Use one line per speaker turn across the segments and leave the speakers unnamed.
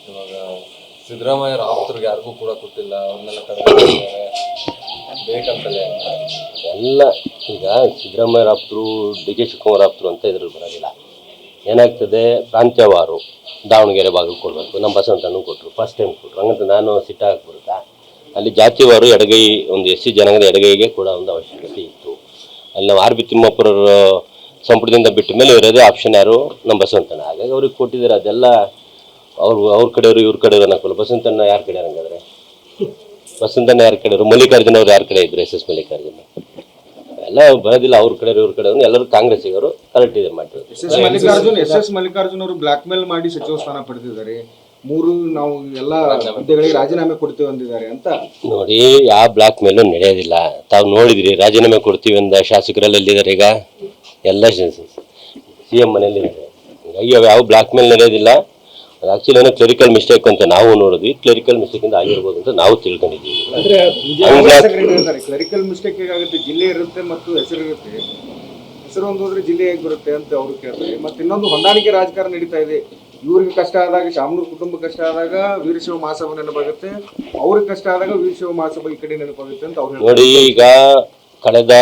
ಇವಾಗ ಸಿದ್ದರಾಮಯ್ಯ ಆಪ್ತರಿಗೆ ಯಾರಿಗೂ ಕೂಡ ಕೊಟ್ಟಿಲ್ಲ, ಅವ್ರನ್ನೆಲ್ಲ ಕರೆದಿದ್ದಾರೆ ಬೇಕಂತಲೇ
ಎಲ್ಲ. ಈಗ ಸಿದ್ದರಾಮಯ್ಯ ಆಪ್ತರು, ಡಿ ಕೆ ಶಿವಕುಮಾರ್ ಆಪ್ತರು ಅಂತ ಇದ್ರಲ್ಲಿ ಬರೋದಿಲ್ಲ. ಏನಾಗ್ತದೆ, ಪ್ರಾಂತ್ಯವಾರು ದಾವಣಗೆರೆ ಭಾಗಕ್ಕೆ ಕೊಡಬೇಕು. ನಮ್ಮ ಬಸವಂತನೂ ಕೊಟ್ಟರು, ಫಸ್ಟ್ ಟೈಮ್ ಕೊಟ್ಟರು. ಹಂಗಂತ ನಾನು ಸಿಟ್ಟ ಹಾಕ್ಬಿಡುತ್ತಾ? ಅಲ್ಲಿ ಜಾತಿವಾರು ಎಡಗೈ, ಒಂದು ಎಸ್ ಸಿ ಜನಾಂಗದ ಎಡಗೈಗೆ ಕೂಡ ಒಂದು ಅವಶ್ಯಕತೆ ಇತ್ತು. ಅಲ್ಲಿ ನಾವು ಆರ್ ಬಿ ತಿಮ್ಮಾಪುರರ ಸಂಪುಟದಿಂದ ಬಿಟ್ಟ ಮೇಲೆ ಇರೋದೇ ಆಪ್ಷನ್ ಯಾರು? ನಮ್ಮ ಬಸವಂತನ. ಹಾಗಾಗಿ ಅವ್ರಿಗೆ ಕೊಟ್ಟಿದ್ದಾರೆ. ಅದೆಲ್ಲ ಅವ್ರ ಕಡೆಯವರು ಇವ್ರ ಕಡೆಯವರು ಅನ್ನೋಕ್ಕಲ್ಲ. ಬಸವಂತನ ಯಾರ ಕಡೆ ಹಂಗಾದ್ರೆ? ಬಸವಂತನ ಯಾರ ಕಡೆಯವರು? ಮಲ್ಲಿಕಾರ್ಜುನ ಅವ್ರು ಯಾರ ಕಡೆ ಇದ್ರು? ಎಸ್ ಮಲ್ಲಿಕಾರ್ಜುನ ಎಲ್ಲ ಬರೋದಿಲ್ಲ. ಅವ್ರ ಕಡೆ ಇವ್ರ ಕಡೆ ಎಲ್ಲರೂ ಕಾಂಗ್ರೆಸ್ಸಿಗರು ಕರೆಕ್ಟ್ ಇದೆ ಮಾಡಿದ್ರು.
ಎಸ್ ಮಲ್ಲಿಕಾರ್ಜುನ್ ಅವರು ಬ್ಲಾಕ್ ಮೇಲ್ ಮಾಡಿ ಸಚಿವ ಸ್ಥಾನ ಪಡೆದಿದ್ದಾರೆ. ನಾವು ಎಲ್ಲ ಹುದ್ದೆಗಳಿಗೆ ರಾಜೀನಾಮೆ ಕೊಡ್ತೀವಿ ಅಂದಿದ್ದಾರೆ ಅಂತ. ನೋಡಿ,
ಯಾವ ಬ್ಲಾಕ್ ಮೇಲೂ ನಡೆಯೋದಿಲ್ಲ. ತಾವು ನೋಡಿದ್ರಿ, ರಾಜೀನಾಮೆ ಕೊಡ್ತೀವಿ ಅಂದ ಶಾಸಕರೆಲ್ಲ ಎಲ್ಲಿದ್ದಾರೆ? ಈಗ ಎಲ್ಲ ಸಿ ಎಂ ಮನೆಯಲ್ಲಿದ್ದಾರೆ. ಹೀಗಾಗಿ ಯಾವ ಬ್ಲಾಕ್ ಮೇಲ್ ನಡೆಯೋದಿಲ್ಲ. ಅದು ಆಕ್ಚುಲಿ ಏನೋ ಕ್ಲರಿಕಲ್ ಮಿಸ್ಟೇಕ್ ಅಂತ ನಾವು ನೋಡಿದ್ವಿ. ಕ್ಲರಿಕಲ್ ಮಿಸ್ಟೇಕ್ ಇಂದ ಆಗಿರ್ಬೋದು ಅಂತ ನಾವು ತಿಳ್ಕೊಂಡಿದ್ದೀವಿ.
ಕ್ಲರಿಕಲ್ ಮಿಸ್ಟೇಕ್ ಹೇಗಾಗುತ್ತೆ? ಜಿಲ್ಲೆ ಇರುತ್ತೆ ಮತ್ತು ಹೆಸರು ಇರುತ್ತೆ. ಹೆಸರು ಒಂದು ಹೋದ್ರೆ ಜಿಲ್ಲೆ ಹೇಗೆ ಬರುತ್ತೆ ಅಂತ ಅವರು ಕೇಳ್ತಾರೆ. ಮತ್ತೆ ಇನ್ನೊಂದು ಹೊಂದಾಣಿಕೆ ರಾಜಕಾರಣ ನಡೀತಾ ಇದೆ. ಇವ್ರಿಗೆ ಕಷ್ಟ ಆದಾಗ, ಶಾಮನೂರು ಕುಟುಂಬ ಕಷ್ಟ ಆದಾಗ ವೀರಶೈವ ಮಹಾಸಭಾ ನೆನಪಾಗುತ್ತೆ. ಅವ್ರಿಗೆ ಕಷ್ಟ ಆದಾಗ ವೀರಶೈವ ಮಹಾಸಭಾ ಈ ಕಡೆ ನೆನಪಾಗುತ್ತೆ ಅಂತ ಅವ್ರು
ನೋಡಿ. ಈಗ ಕಳೆದ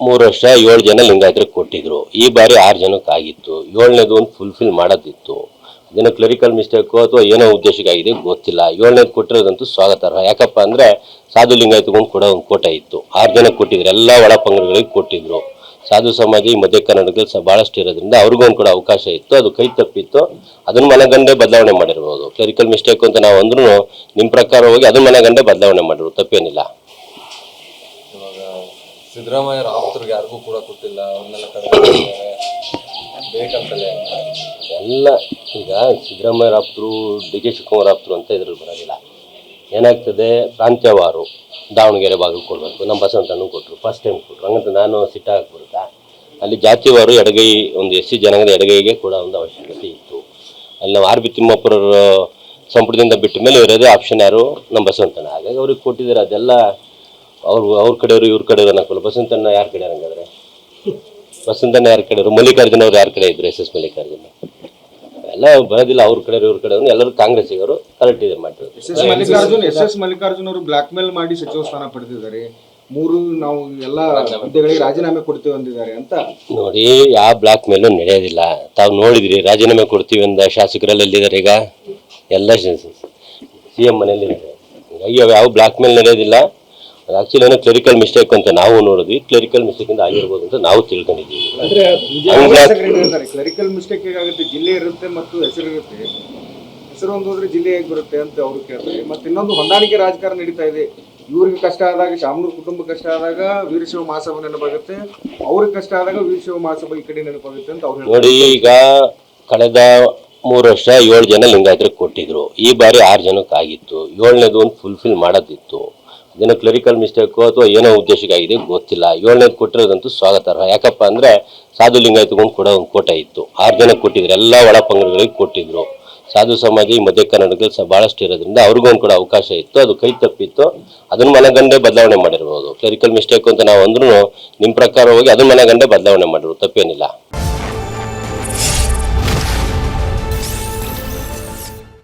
3 ವರ್ಷ 7 ಜನ ಲಿಂಗಾಯತರಿಗೆ ಕೊಟ್ಟಿದ್ರು. ಈ ಬಾರಿ 6 ಜನಕ್ಕೆ ಆಗಿತ್ತು. 7ನೇದು ಒಂದು ಫುಲ್ಫಿಲ್ ಮಾಡೋದಿತ್ತು. ಅದೇನೋ ಕ್ಲರಿಕಲ್ ಮಿಸ್ಟೇಕು ಅಥವಾ ಏನೋ ಉದ್ದೇಶಕ್ಕಾಗಿದೆ ಗೊತ್ತಿಲ್ಲ. 7ನೇದು ಕೊಟ್ಟಿರೋದಂತೂ ಸ್ವಾಗತಾರ್ಹ. ಯಾಕಪ್ಪ ಅಂದರೆ ಸಾಧು ಲಿಂಗಾಯತಗೊಂಡು ಕೂಡ ಒಂದು ಕೋಟ ಇತ್ತು. 6 ಜನಕ್ಕೆ ಕೊಟ್ಟಿದ್ರು. ಎಲ್ಲ ಒಳ ಪಂಗಡಗಳಿಗೆ ಕೊಟ್ಟಿದ್ರು. ಸಾಧು ಸಮಾಜ ಈ ಮಧ್ಯ ಕರ್ನಾಟಕದಲ್ಲಿ ಭಾಳಷ್ಟು ಇರೋದ್ರಿಂದ ಅವ್ರಿಗೊಂದು ಕೂಡ ಅವಕಾಶ ಇತ್ತು. ಅದು ಕೈ ತಪ್ಪಿತ್ತು. ಅದನ್ನ ಮನಗಂಡೇ ಬದಲಾವಣೆ ಮಾಡಿರ್ಬೋದು. ಕ್ಲರಿಕಲ್ ಮಿಸ್ಟೇಕ್ ಅಂತ ನಾವು ಅಂದ್ರೂ ನಿಮ್ಮ ಪ್ರಕಾರ ಹೋಗಿ ಅದನ್ನ ಮನಗಂಡೇ ಬದಲಾವಣೆ ಮಾಡಿರ್ಬೋದು, ತಪ್ಪೇನಿಲ್ಲ.
ಇವಾಗ ಸಿದ್ದರಾಮಯ್ಯ ಆಪ್ತರಿಗೆ ಯಾರಿಗೂ ಕೂಡ ಕೊಟ್ಟಿಲ್ಲ, ಅವ್ರನ್ನೆಲ್ಲ ಕರೆದಿದ್ದಾರೆ ಬೇಕಂತಲೇ
ಎಲ್ಲ. ಈಗ ಸಿದ್ದರಾಮಯ್ಯ ಆಪ್ತರು, ಡಿ ಕೆ ಶಿವಕುಮಾರ್ ಆಪ್ತರು ಅಂತ ಇದ್ರಲ್ಲಿ ಬರೋದಿಲ್ಲ. ಏನಾಗ್ತದೆ, ಪ್ರಾಂತ್ಯವಾರು ದಾವಣಗೆರೆ ಭಾಗಕ್ಕೆ ಕೊಡಬೇಕು. ನಮ್ಮ ಬಸವಂತನೂ ಕೊಟ್ಟರು, ಫಸ್ಟ್ ಟೈಮ್ ಕೊಟ್ಟರು. ಹಂಗಂತ ನಾನು ಸಿಟ್ಟ ಹಾಕ್ಬಿಡುತ್ತಾ? ಅಲ್ಲಿ ಜಾತಿವಾರು ಎಡಗೈ, ಒಂದು ಎಸ್ ಸಿ ಜನಾಂಗದ ಎಡಗೈಗೆ ಕೂಡ ಒಂದು ಅವಶ್ಯಕತೆ ಇತ್ತು. ಅಲ್ಲಿ ನಾವು ಆರ್ ಬಿ ತಿಮ್ಮಾಪುರರ ಸಂಪುಟದಿಂದ ಬಿಟ್ಟ ಮೇಲೆ ಇರೋದೇ ಆಪ್ಷನ್ ಯಾರು? ನಮ್ಮ ಬಸವಂತನ. ಹಾಗಾಗಿ ಅವ್ರಿಗೆ ಕೊಟ್ಟಿದ್ದಾರೆ. ಅದೆಲ್ಲ ಅವ್ರ ಕಡೆಯವರು ಇವ್ರ ಕಡೆಯವರು ಅನ್ನೋಕ್ಕಲ್ಲ. ಬಸವಂತನ ಯಾರ ಕಡೆ ಹಂಗಾದ್ರೆ? ಬಸವಂತನ ಯಾರ ಕಡೆಯವರು? ಮಲ್ಲಿಕಾರ್ಜುನ ಅವ್ರು ಯಾರ ಕಡೆ ಇದ್ರು? ಎಸ್ ಮಲ್ಲಿಕಾರ್ಜುನ ಎಲ್ಲ ಬರೋದಿಲ್ಲ. ಅವ್ರ ಕಡೆ ಇವ್ರ ಕಡೆ ಎಲ್ಲರೂ ಕಾಂಗ್ರೆಸ್ಸಿಗರು ಕರೆಕ್ಟ್ ಇದೆ ಮಾಡಿದ್ರು.
ಎಸ್ ಮಲ್ಲಿಕಾರ್ಜುನ್ ಅವರು ಬ್ಲಾಕ್ ಮೇಲ್ ಮಾಡಿ ಸಚಿವ ಸ್ಥಾನ ಪಡೆದಿದ್ದಾರೆ. ನಾವು ಎಲ್ಲ ಹುದ್ದೆಗಳಿಗೆ ರಾಜೀನಾಮೆ ಕೊಡ್ತೀವಿ ಅಂದಿದ್ದಾರೆ ಅಂತ.
ನೋಡಿ, ಯಾವ ಬ್ಲಾಕ್ ಮೇಲೂ ನಡೆಯೋದಿಲ್ಲ. ತಾವು ನೋಡಿದ್ರಿ, ರಾಜೀನಾಮೆ ಕೊಡ್ತೀವಿ ಅಂದ ಶಾಸಕರೆಲ್ಲ ಎಲ್ಲಿದ್ದಾರೆ? ಈಗ ಎಲ್ಲ ಸಿ ಎಂ ಮನೆಯಲ್ಲಿದ್ದಾರೆ. ಹೀಗಾಗಿ ಯಾವ ಬ್ಲಾಕ್ ಮೇಲ್ ನಡೆಯೋದಿಲ್ಲ. ಅದು ಆಕ್ಚುಲಿ ಏನೋ ಕ್ಲರಿಕಲ್ ಮಿಸ್ಟೇಕ್ ಅಂತ ನಾವು ನೋಡಿದ್ವಿ. ಕ್ಲರಿಕಲ್ ಮಿಸ್ಟೇಕ್ ಇಂದ ಆಗಿರ್ಬೋದು ಅಂತ ನಾವು ತಿಳ್ಕೊಂಡಿದ್ದೀವಿ.
ಕ್ಲರಿಕಲ್ ಮಿಸ್ಟೇಕ್ ಹೇಗಾಗುತ್ತೆ? ಜಿಲ್ಲೆ ಇರುತ್ತೆ ಮತ್ತು ಹೆಸರು ಇರುತ್ತೆ. ಹೆಸರು ಒಂದು ಹೋದ್ರೆ ಜಿಲ್ಲೆ ಹೇಗೆ ಬರುತ್ತೆ ಅಂತ ಅವ್ರು ಕೇಳ್ತಾರೆ. ಮತ್ತೆ ಇನ್ನೊಂದು ಹೊಂದಾಣಿಕೆ ರಾಜಕಾರಣ ನಡೀತಾ ಇದೆ. ಇವ್ರಿಗೆ ಕಷ್ಟ ಆದಾಗ, ಶಾಮನೂರು ಕುಟುಂಬ ಕಷ್ಟ ಆದಾಗ ವೀರಶೈವ ಮಹಾಸಭಾ ನೆನಪಾಗುತ್ತೆ. ಅವ್ರಿಗೆ ಕಷ್ಟ ಆದಾಗ ವೀರಶೈವ ಮಹಾಸಭಾ ಈ ಕಡೆ ನೆನಪಾಗುತ್ತೆ ಅಂತ ಅವ್ರು
ನೋಡಿ. ಈಗ ಕಳೆದ 3 ವರ್ಷ 7 ಜನ ಲಿಂಗಾಯತರಿಗೆ ಕೊಟ್ಟಿದ್ರು. ಈ ಬಾರಿ 6 ಜನಕ್ಕೆ ಆಗಿತ್ತು. 7ನೇದು ಒಂದು ಫುಲ್ಫಿಲ್ ಮಾಡೋದಿತ್ತು. ಅದೇನೋ ಕ್ಲರಿಕಲ್ ಮಿಸ್ಟೇಕು ಅಥವಾ ಏನೋ ಉದ್ದೇಶಕ್ಕಾಗಿದೆ ಗೊತ್ತಿಲ್ಲ. 7ನೇದು ಕೊಟ್ಟಿರೋದಂತೂ ಸ್ವಾಗತಾರ್ಹ. ಯಾಕಪ್ಪ ಅಂದರೆ ಸಾಧು ಲಿಂಗಾಯತಗೊಂಡು ಕೂಡ ಒಂದು ಕೋಟ ಇತ್ತು. 6 ಜನಕ್ಕೆ ಕೊಟ್ಟಿದ್ರು. ಎಲ್ಲ ಒಳ ಪಂಗಡಗಳಿಗೆ ಕೊಟ್ಟಿದ್ರು. ಸಾಧು ಸಮಾಜ ಈ ಮಧ್ಯ ಕರ್ನಾಟಕದಲ್ಲಿ ಭಾಳಷ್ಟು ಇರೋದ್ರಿಂದ ಅವ್ರಿಗೊಂದು ಕೂಡ ಅವಕಾಶ ಇತ್ತು. ಅದು ಕೈ ತಪ್ಪಿತ್ತು. ಅದನ್ನ ಮನಗಂಡೇ ಬದಲಾವಣೆ ಮಾಡಿರ್ಬೋದು. ಕ್ಲರಿಕಲ್ ಮಿಸ್ಟೇಕ್ ಅಂತ ನಾವು ಅಂದ್ರೂ ನಿಮ್ಮ ಪ್ರಕಾರ ಹೋಗಿ ಅದನ್ನ ಮನಗಂಡೇ ಬದಲಾವಣೆ ಮಾಡಿರ್ಬೋದು, ತಪ್ಪೇನಿಲ್ಲ.